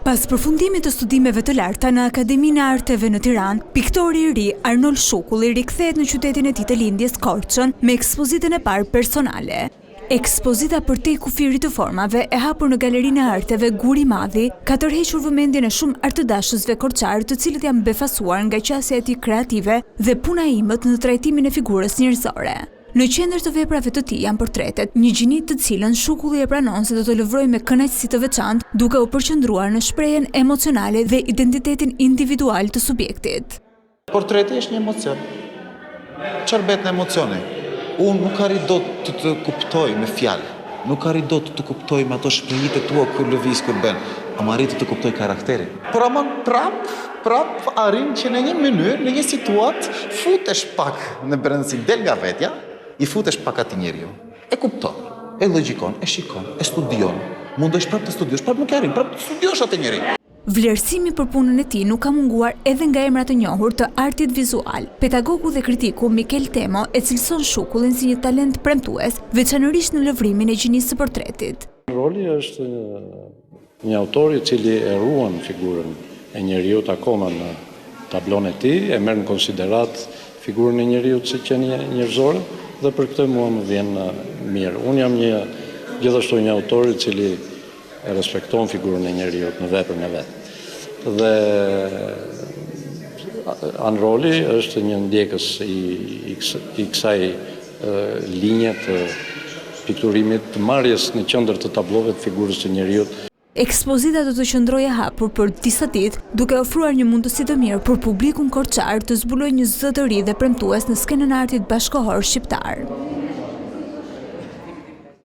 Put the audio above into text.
Pas përfundimit të studimeve të larta në Akademinë e Arteve në Tiranë, piktori i ri Arnold Shukulli rikthehet në qytetin e tij të lindjes Korçën me ekspozitën e parë personale. Ekspozita për te kufirit të formave e hapur në Galerinë e Arteve Guri Madhi ka tërhequr vëmendjen e shumë artëdashësve korçar, të cilët janë befasuar nga qasja e tij kreative dhe puna e imët në trajtimin e figurës njerëzore. Në qendër të veprave të tij janë portretet, një gjini të cilën Shukulli e pranon se do të lëvrojë me kënaqësi të veçantë, duke u përqendruar në shprehjen emocionale dhe identitetin individual të subjektit. Portreti është një emocion. Çfarë bëhet në emocione? Unë nuk arrit dot të kuptoj me fjalë, nuk arrit dot të kuptoj me ato shprehjet tua kur lëviz kur bën, ama arrit të kuptoj karakterin. Por ama prap arrin që në një mënyrë, në një situatë, futesh pak në brendësi del nga vetja, i futesh pak atij njeriu. E kupton, e logjikon, e shikon, e studion. Mundesh prap të studiosh, prap nuk arrin, prap të studiosh atë njeri. Vlerësimi për punën e tij nuk ka munguar edhe nga emra të njohur të artit vizual. Pedagogu dhe kritiku Mikel Temo e cilëson Shukullin si një talent premtues, veçanërisht në lëvrimin e gjinisë së portretit. Roli është një autor i cili e ruan figurën e njeriut akoma në tablon e tij, e merr në konsiderat figurën e njeriut si qenie njerëzore dhe për këtë mua më vjen mirë. Unë jam gjithashtu një autor i cili e respekton figurën e njeriut në veprën e vet. Dhe Anroli është një ndjekës i kësaj linje të pikturimit, të marrjes në qendër të tablove të figurës së njeriut. Ekspozita do të qëndrojë e hapur për disa ditë, duke ofruar një mundësi të mirë për publikun korçar të zbulojë një zë të ri dhe premtues në skenën e artit bashkëkohor shqiptar.